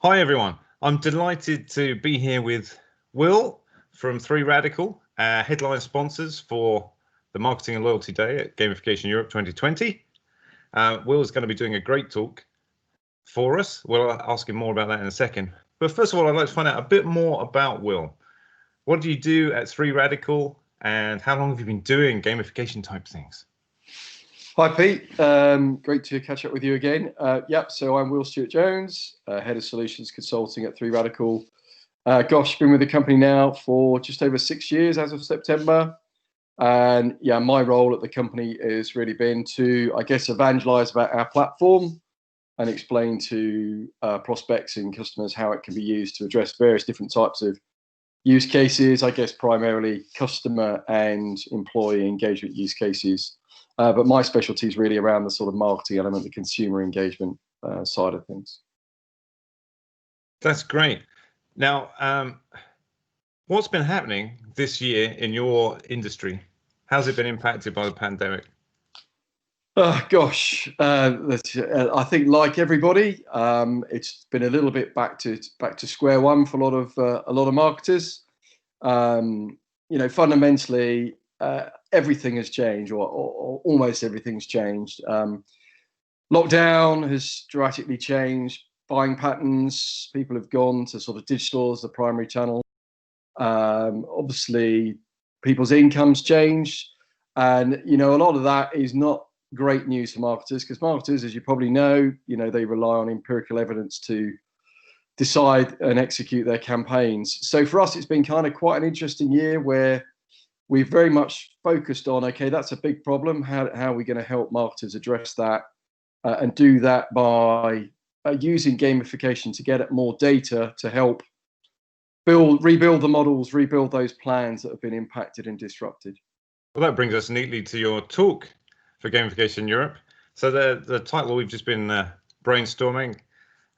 Hi everyone, I'm delighted to be here with Will from 3radical, headline sponsors for the Marketing and Loyalty Day at Gamification Europe 2020. Will is going to be doing a great talk for us. We'll ask him more about that in a second. But first of all, I'd like to find out a bit more about Will. What do you do at 3radical and how long have you been doing gamification type things? Hi Pete, great to catch up with you again. So I'm Will Stuart-Jones, Head of Solutions Consulting at 3radical. Been with the company now for just over 6 years as of September. And yeah, my role at the company has really been to, evangelize about our platform and explain to prospects and customers how it can be used to address various different types of use cases, primarily customer and employee engagement use cases. But my specialty is really around the sort of marketing element, the consumer engagement side of things. That's great. Now, what's been happening this year in your industry? How's it been impacted by the pandemic? I think like everybody, it's been a little bit back to square one for a lot of marketers. Fundamentally, everything has changed, or almost everything's changed. Lockdown has drastically changed buying patterns. People have gone to sort of digital as the primary channel. Obviously, people's incomes changed, and a lot of that is not great news for marketers, because marketers, as you probably know, they rely on empirical evidence to decide and execute their campaigns. So for us, it's been kind of quite an interesting year where we've very much focused on, okay, that's a big problem. How are we going to help marketers address that, and do that by using gamification to get at more data to help rebuild the models, rebuild those plans that have been impacted and disrupted. Well, that brings us neatly to your talk for Gamification Europe. So the title we've just been brainstorming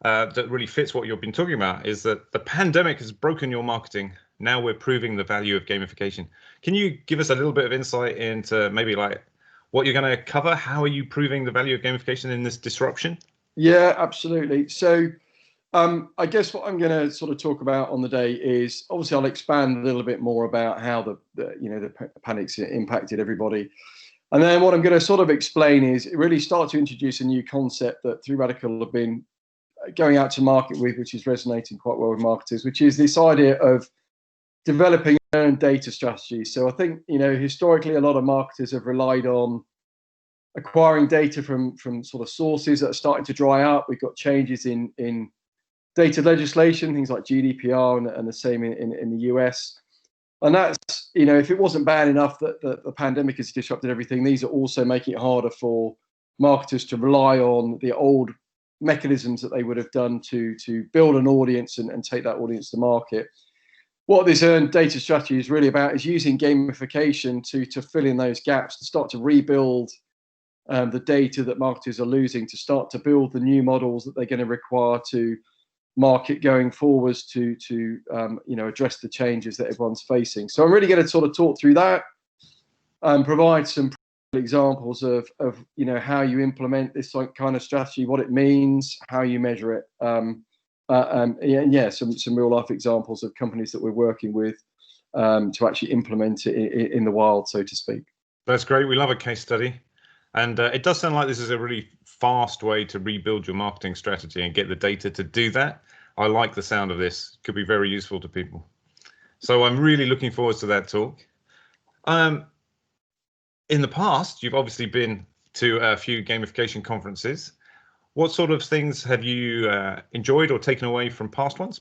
that really fits what you've been talking about is that the pandemic has broken your marketing. Now we're proving the value of gamification. Can you give us a little bit of insight into maybe like what you're going to cover? How are you proving the value of gamification in this disruption? Yeah, absolutely. So I guess what I'm going to sort of talk about on the day is, obviously I'll expand a little bit more about how the panic's impacted everybody. And then what I'm going to sort of explain is really start to introduce a new concept that 3radical have been going out to market with, which is resonating quite well with marketers, which is this idea of developing own data strategies. So I think, historically, a lot of marketers have relied on acquiring data from sort of sources that are starting to dry up. We've got changes in data legislation, things like GDPR and the same in the US. And that's, if it wasn't bad enough that the pandemic has disrupted everything, these are also making it harder for marketers to rely on the old mechanisms that they would have done to build an audience and take that audience to market. What this earned data strategy is really about is using gamification to fill in those gaps, to start to rebuild the data that marketers are losing, to start to build the new models that they're going to require to market going forwards to address the changes that everyone's facing. So I'm really going to sort of talk through that and provide some examples of how you implement this kind of strategy, what it means, how you measure it, some real life examples of companies that we're working with to actually implement it in the wild, so to speak. That's great. We love a case study. And it does sound like this is a really fast way to rebuild your marketing strategy and get the data to do that. I like the sound of this. Could be very useful to people. So I'm really looking forward to that talk. In the past, you've obviously been to a few gamification conferences. What sort of things have you enjoyed or taken away from past ones?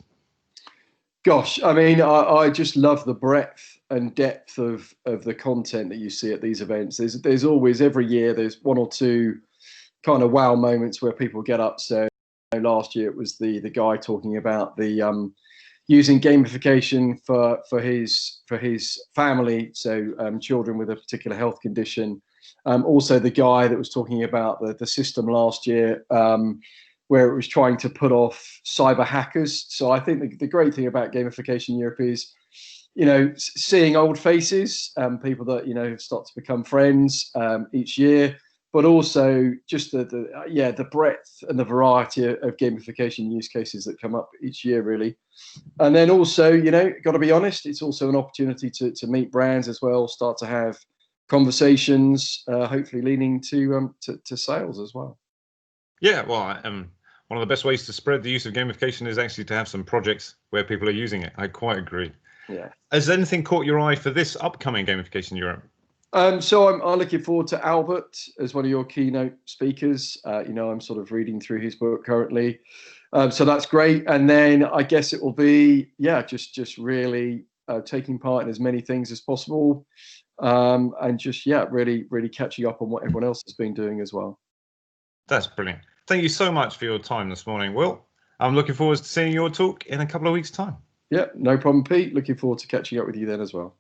Gosh, I mean, I just love the breadth and depth of the content that you see at these events. There's always, every year, there's one or two kind of wow moments where people get up. So last year it was the guy talking about the using gamification for his family, so children with a particular health condition. Also the guy that was talking about the system last year, where it was trying to put off cyber hackers. So I think the great thing about Gamification Europe is, seeing old faces, people that, start to become friends each year. but also just the breadth and the variety of gamification use cases that come up each year, really. And then also, got to be honest, it's also an opportunity to meet brands as well, start to have conversations, hopefully leading to sales as well. Yeah, well, one of the best ways to spread the use of gamification is actually to have some projects where people are using it. I quite agree. Yeah. Has anything caught your eye for this upcoming Gamification Europe? So I'm looking forward to Albert as one of your keynote speakers. I'm sort of reading through his book currently. So that's great. And then I guess it will be, just really taking part in as many things as possible. And just, really, really catching up on what everyone else has been doing as well. That's brilliant. Thank you so much for your time this morning, Will. I'm looking forward to seeing your talk in a couple of weeks' time. Yeah, no problem, Pete. Looking forward to catching up with you then as well.